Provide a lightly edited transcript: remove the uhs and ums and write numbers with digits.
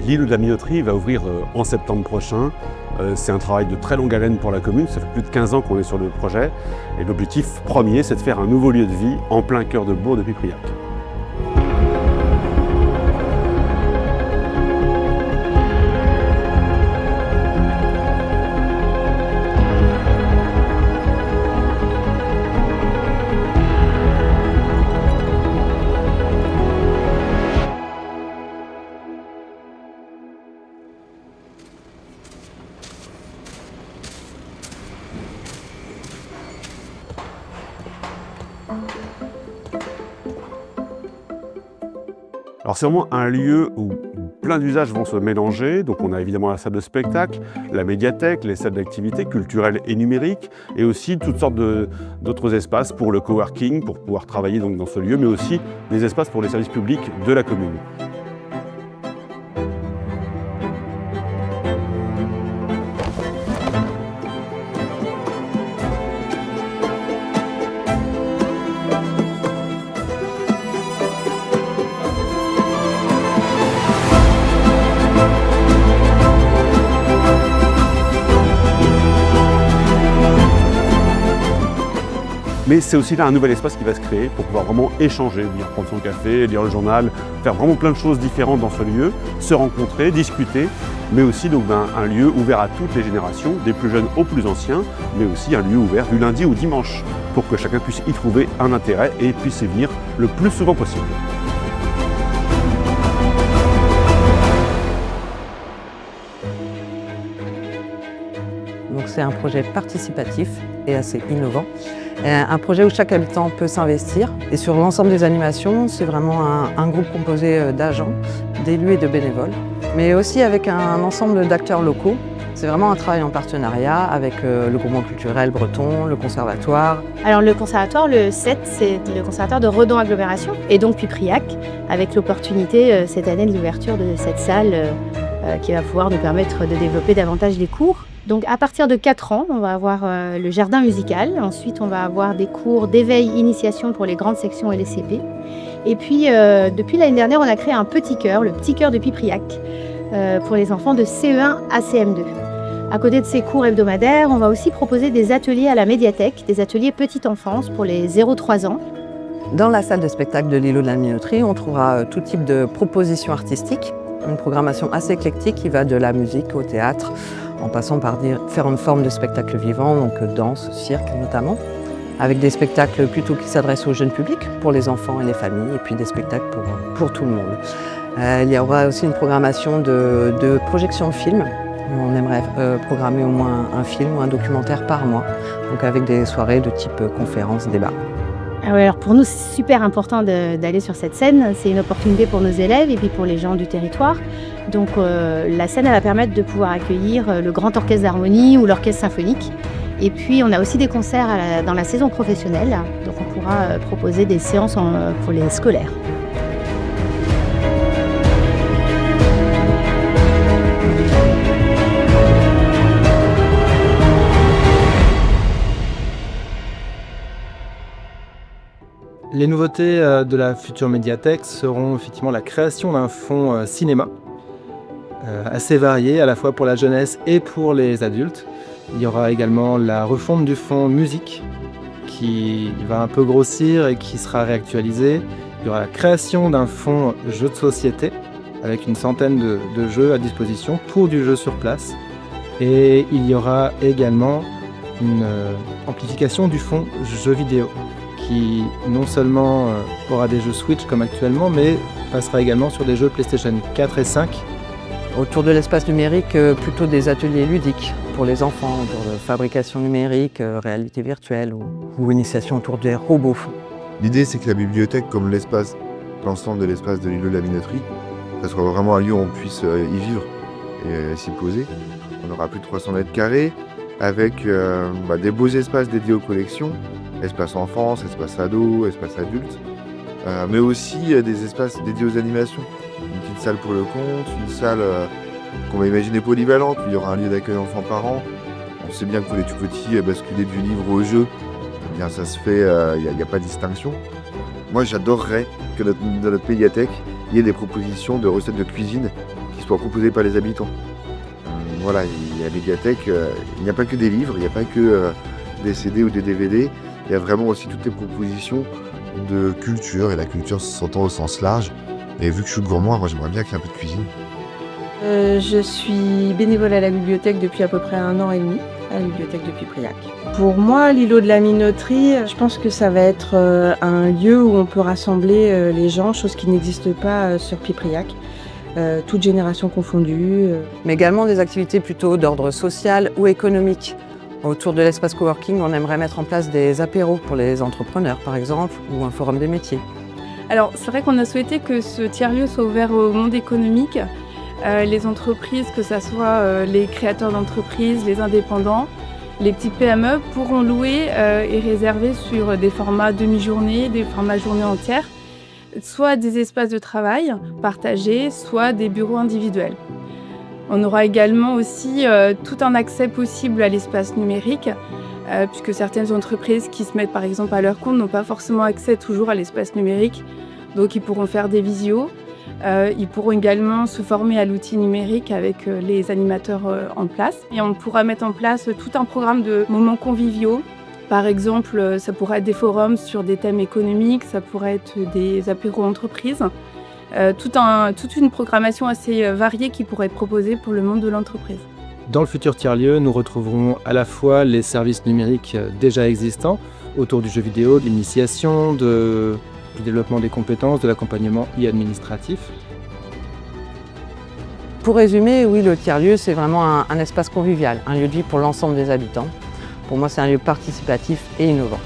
L'îlot de la Minoterie va ouvrir en septembre prochain. C'est un travail de très longue haleine pour la commune, ça fait plus de 15 ans qu'on est sur le projet. Et l'objectif premier, c'est de faire un nouveau lieu de vie en plein cœur de bourg de Pipriac. Alors c'est vraiment un lieu où plein d'usages vont se mélanger. Donc on a évidemment la salle de spectacle, la médiathèque, les salles d'activités culturelles et numériques, et aussi toutes sortes d'autres espaces pour le coworking, pour pouvoir travailler donc dans ce lieu, mais aussi des espaces pour les services publics de la commune. Mais c'est aussi là un nouvel espace qui va se créer pour pouvoir vraiment échanger, venir prendre son café, lire le journal, faire vraiment plein de choses différentes dans ce lieu, se rencontrer, discuter, mais aussi donc un lieu ouvert à toutes les générations, des plus jeunes aux plus anciens, mais aussi un lieu ouvert du lundi au dimanche, pour que chacun puisse y trouver un intérêt et puisse y venir le plus souvent possible. Donc c'est un projet participatif et assez innovant. Un projet où chaque habitant peut s'investir. Et sur l'ensemble des animations, c'est vraiment un groupe composé d'agents, d'élus et de bénévoles, mais aussi avec un ensemble d'acteurs locaux. C'est vraiment un travail en partenariat avec le groupement culturel breton, le conservatoire. Alors le conservatoire, le 7, c'est le conservatoire de Redon Agglomération et donc Pipriac, avec l'opportunité cette année de l'ouverture de cette salle qui va pouvoir nous permettre de développer davantage les cours. Donc à partir de 4 ans, on va avoir le jardin musical. Ensuite, on va avoir des cours d'éveil, initiation pour les grandes sections et les CP. Et puis, depuis l'année dernière, on a créé un petit chœur, le petit chœur de Pipriac, pour les enfants de CE1 à CM2. À côté de ces cours hebdomadaires, on va aussi proposer des ateliers à la médiathèque, des ateliers petite enfance pour les 0-3 ans. Dans la salle de spectacle de l'îlot de la Minoterie, on trouvera tout type de propositions artistiques, une programmation assez éclectique qui va de la musique au théâtre, en passant par différentes formes de spectacles vivants, donc danse, cirque notamment, avec des spectacles plutôt qui s'adressent au jeune public, pour les enfants et les familles, et puis des spectacles pour tout le monde. Il y aura aussi une programmation de projection de films. On aimerait programmer au moins un film ou un documentaire par mois, donc avec des soirées de type conférence, débat. Alors pour nous, c'est super important d'aller sur cette scène. C'est une opportunité pour nos élèves et puis pour les gens du territoire. Donc la scène, elle va permettre de pouvoir accueillir le grand orchestre d'harmonie ou l'orchestre symphonique. Et puis on a aussi des concerts dans la saison professionnelle. Donc on pourra proposer des séances pour les scolaires. Les nouveautés de la future médiathèque seront effectivement la création d'un fonds cinéma assez varié à la fois pour la jeunesse et pour les adultes. Il y aura également la refonte du fonds musique qui va un peu grossir et qui sera réactualisé. Il y aura la création d'un fonds jeux de société avec une centaine de jeux à disposition pour du jeu sur place. Et il y aura également une amplification du fonds jeux vidéo, qui non seulement aura des jeux Switch comme actuellement, mais passera également sur des jeux PlayStation 4 et 5. Autour de l'espace numérique, plutôt des ateliers ludiques pour les enfants, autour de fabrication numérique, réalité virtuelle ou initiation autour des robots. L'idée, c'est que la bibliothèque, comme l'ensemble de l'espace de l'îlot de la Minoterie, ça soit vraiment un lieu où on puisse y vivre et s'y poser. On aura plus de 300 mètres carrés avec des beaux espaces dédiés aux collections, espace enfance, espace ado, espace adulte, mais aussi des espaces dédiés aux animations. Une petite salle pour le conte, une salle qu'on va imaginer polyvalente, où il y aura un lieu d'accueil enfants-parents. On sait bien que pour les tout petits, basculer du livre au jeu, eh bien, ça se fait, il n'y a pas de distinction. Moi, j'adorerais que dans notre médiathèque, il y ait des propositions de recettes de cuisine qui soit proposé par les habitants. Voilà, la médiathèque, il n'y a pas que des livres, il n'y a pas que des CD ou des DVD, il y a vraiment aussi toutes les propositions de culture, et la culture s'entend au sens large. Et vu que je suis gourmand, moi j'aimerais bien qu'il y ait un peu de cuisine. Je suis bénévole à la bibliothèque depuis à peu près 1 an et demi, à la bibliothèque de Pipriac. Pour moi, l'îlot de la minoterie, je pense que ça va être un lieu où on peut rassembler les gens, chose qui n'existe pas sur Pipriac, toutes générations confondues. Mais également des activités plutôt d'ordre social ou économique. Autour de l'espace coworking, on aimerait mettre en place des apéros pour les entrepreneurs, par exemple, ou un forum des métiers. Alors, c'est vrai qu'on a souhaité que ce tiers-lieu soit ouvert au monde économique. Les entreprises, que ce soit les créateurs d'entreprises, les indépendants, les petites PME pourront louer et réserver sur des formats demi-journée, des formats journée entière, soit des espaces de travail partagés, soit des bureaux individuels. On aura également aussi tout un accès possible à l'espace numérique, puisque certaines entreprises qui se mettent par exemple à leur compte n'ont pas forcément accès toujours à l'espace numérique, donc ils pourront faire des visios. Ils pourront également se former à l'outil numérique avec les animateurs en place. Et on pourra mettre en place tout un programme de moments conviviaux. Par exemple, ça pourrait être des forums sur des thèmes économiques, ça pourrait être des apéros entreprises. Toute une programmation assez variée qui pourrait être proposée pour le monde de l'entreprise. Dans le futur tiers-lieu, nous retrouverons à la fois les services numériques déjà existants autour du jeu vidéo, de l'initiation, du développement des compétences, de l'accompagnement administratif. Pour résumer, oui, le tiers-lieu, c'est vraiment un espace convivial, un lieu de vie pour l'ensemble des habitants. Pour moi, c'est un lieu participatif et innovant.